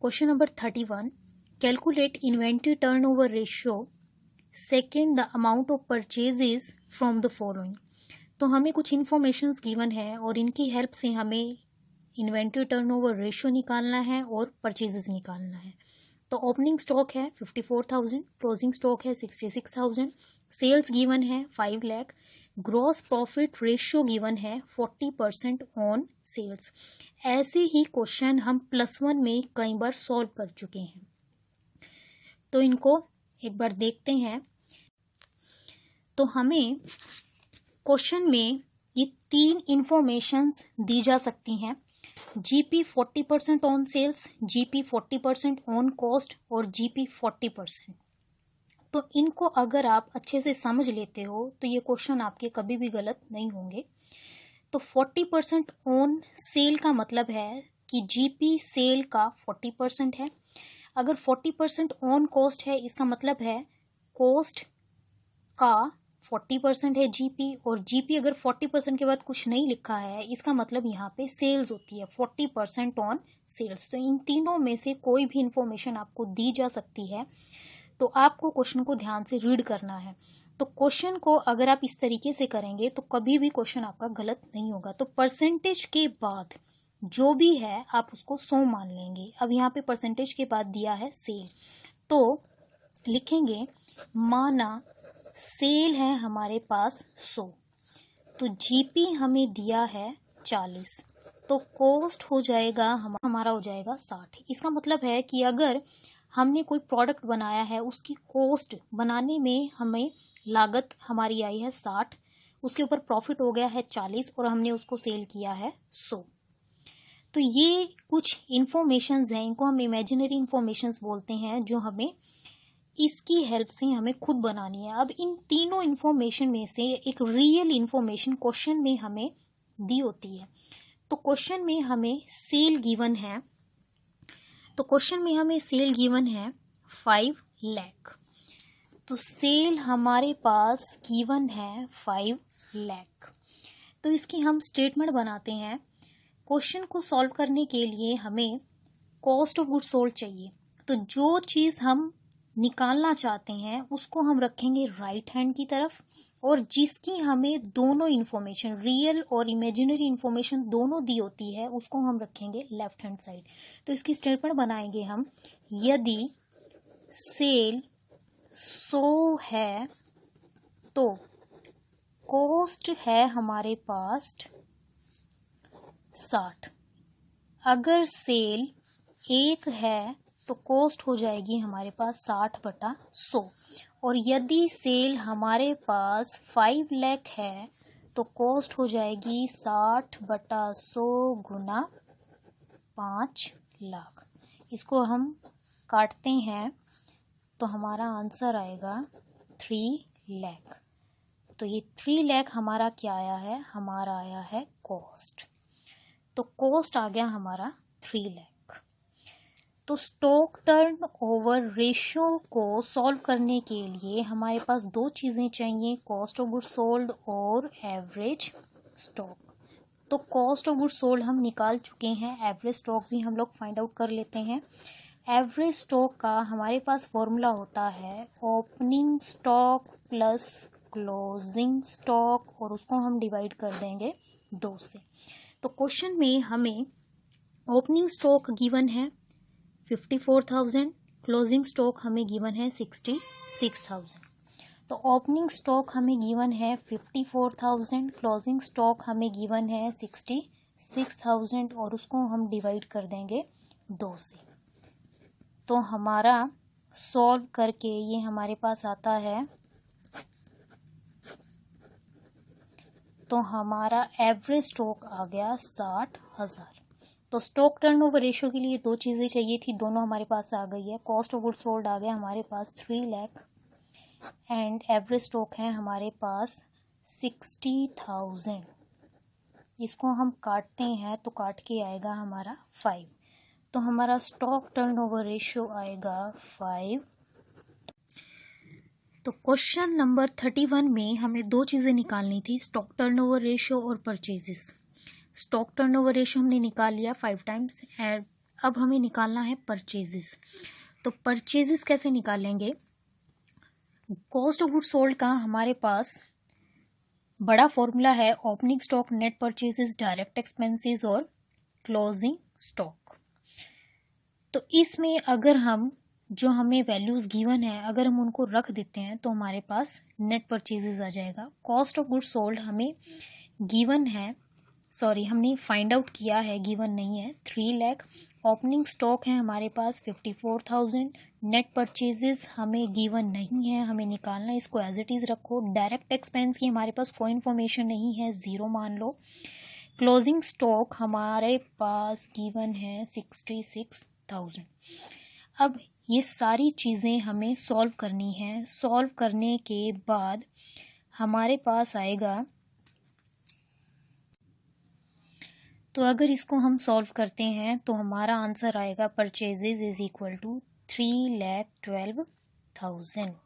Question number 31, calculate inventory turnover ratio, second the amount of purchases from the following. तो हमें कुछ informations given है और इनकी हेल्प से हमें इन्वेंट्री टर्नओवर रेशियो निकालना है और परचेजेस निकालना है। तो ओपनिंग स्टॉक है 54,000, क्लोजिंग स्टॉक है 66,000, सेल्स गिवन है 5 lakh, gross profit ratio given है 40% ऑन सेल्स। ऐसे ही क्वेश्चन हम +1 में कई बार सॉल्व कर चुके हैं, तो इनको एक बार देखते हैं। तो हमें क्वेश्चन में ये 3 इंफॉर्मेशंस दी जा सकती हैं, GP 40% on sales, GP 40% on cost और जीपी 40%। तो इनको अगर आप अच्छे से समझ लेते हो तो ये क्वेश्चन आपके कभी भी गलत नहीं होंगे। तो 40% ऑन सेल का मतलब है कि जीपी सेल का 40% है। अगर 40% ऑन कॉस्ट है, इसका मतलब है कॉस्ट का 40% है जीपी, और जीपी अगर 40% के बाद कुछ नहीं लिखा है, इसका मतलब यहाँ पे सेल्स होती है 40% ऑन सेल्स। तो इन तीनों में से कोई भी इंफॉर्मेशन आपको दी जा सकती है, तो आपको क्वेश्चन को ध्यान से रीड करना है। तो क्वेश्चन को अगर आप इस तरीके से करेंगे तो कभी भी क्वेश्चन आपका गलत नहीं होगा। तो परसेंटेज के बाद जो भी है आप उसको 100 मान लेंगे। अब यहाँ पे परसेंटेज के बाद दिया है सेल, तो लिखेंगे माना सेल है हमारे पास 100, तो जीपी हमें दिया है 40, तो कॉस्ट हो जाएगा हमारा हो जाएगा 60। इसका मतलब है कि अगर हमने कोई प्रोडक्ट बनाया है, उसकी कॉस्ट बनाने में हमें लागत हमारी आई है 60, उसके ऊपर प्रॉफिट हो गया है 40 और हमने उसको सेल किया है 100। तो ये कुछ इन्फॉर्मेशंस हैं, इनको हम इमेजिनरी इन्फॉर्मेशंस बोलते हैं, जो हमें इसकी हेल्प से हमें खुद बनानी है। अब इन तीनों इन्फॉर्मेशन में से एक रियल इन्फॉर्मेशन क्वेश्चन में हमें दी होती है। तो क्वेश्चन में हमें सेल गिवन है, तो क्वेश्चन में हमें सेल गिवन है 5 लाख। तो सेल हमारे पास गिवन है 5 लाख। तो इसकी हम स्टेटमेंट बनाते हैं। क्वेश्चन को सॉल्व करने के लिए हमें कॉस्ट ऑफ गुड्स सोल्ड चाहिए। तो जो चीज़ हम निकालना चाहते हैं उसको हम रखेंगे राइट हैंड की तरफ, और जिसकी हमें दोनों इन्फॉर्मेशन, रियल और इमेजिनरी इन्फॉर्मेशन दोनों दी होती है, उसको हम रखेंगे लेफ्ट हैंड साइड। तो इसकी स्टेटमेंट बनाएंगे हम, यदि सेल 100 है तो कॉस्ट है हमारे पास 60। अगर सेल 1 है तो कॉस्ट हो जाएगी हमारे पास 60/100, और यदि सेल हमारे पास 5 लाख है तो कॉस्ट हो जाएगी 60/100 गुना 5 लाख। इसको हम काटते हैं तो हमारा आंसर आएगा 3 लाख। तो ये 3 लाख हमारा क्या आया है, हमारा आया है कॉस्ट। तो कॉस्ट आ गया हमारा 3 लाख। तो स्टॉक टर्न ओवर रेशियो को सॉल्व करने के लिए हमारे पास 2 चीज़ें चाहिए, कॉस्ट ऑफ गुड्स सोल्ड और एवरेज स्टॉक। तो कॉस्ट ऑफ गुड्स सोल्ड हम निकाल चुके हैं, एवरेज स्टॉक भी हम लोग फाइंड आउट कर लेते हैं। एवरेज स्टॉक का हमारे पास फॉर्मूला होता है opening stock plus closing stock, और उसको हम डिवाइड कर देंगे 2 से। तो क्वेश्चन में हमें ओपनिंग स्टॉक गिवन है 54,000, क्लोजिंग स्टॉक हमें गिवन है 66,000। तो ओपनिंग स्टॉक हमें गिवन है 54,000, क्लोजिंग स्टॉक हमें गिवन है 66,000, और उसको हम डिवाइड कर देंगे 2 से। तो हमारा सॉल्व करके ये हमारे पास आता है, तो हमारा एवरेज स्टॉक आ गया 60,000। तो स्टॉक टर्नओवर रेशियो के लिए 2 चीज़ें चाहिए थी, दोनों हमारे पास आ गई है। कॉस्ट ऑफ गुड्स सोल्ड आ गया हमारे पास 3 लाख, एंड एवरेज स्टॉक है हमारे पास 60,000। इसको हम काटते हैं तो काट के आएगा हमारा 5। तो हमारा स्टॉक टर्नओवर रेशियो आएगा 5। तो क्वेश्चन नंबर 31 में हमें 2 चीज़ें निकालनी थी, स्टॉक टर्नओवर रेशियो और परचेजेस। स्टॉक टर्नओवर रेशियो हमने निकाल लिया 5 टाइम्स, अब हमें निकालना है परचेजेस। तो परचेजेस कैसे निकालेंगे? कॉस्ट ऑफ गुड्स सोल्ड का हमारे पास बड़ा फॉर्मूला है opening stock, net purchases, direct expenses और क्लोजिंग स्टॉक। तो इसमें अगर हम जो हमें वैल्यूज़ गिवन है अगर हम उनको रख देते हैं तो हमारे पास नेट परचेजेस आ जाएगा। कॉस्ट ऑफ गुड्स सोल्ड हमें गिवन है, सॉरी हमने फाइंड आउट किया है, गिवन नहीं है, 3 लाख। ओपनिंग स्टॉक है हमारे पास 54,000। नेट परचेजेस हमें गिवन नहीं है, हमें निकालना है, इसको एज इट इज़ रखो। डायरेक्ट एक्सपेंस की हमारे पास कोई इन्फॉर्मेशन नहीं है, 0 मान लो। क्लोजिंग स्टॉक हमारे पास गिवन है 66,000। अब ये सारी चीज़ें हमें सॉल्व करनी है। सॉल्व करने के बाद हमारे पास आएगा, तो अगर इसको हम सॉल्व करते हैं तो हमारा आंसर आएगा परचेजेज इज इक्वल टू 3,12,000।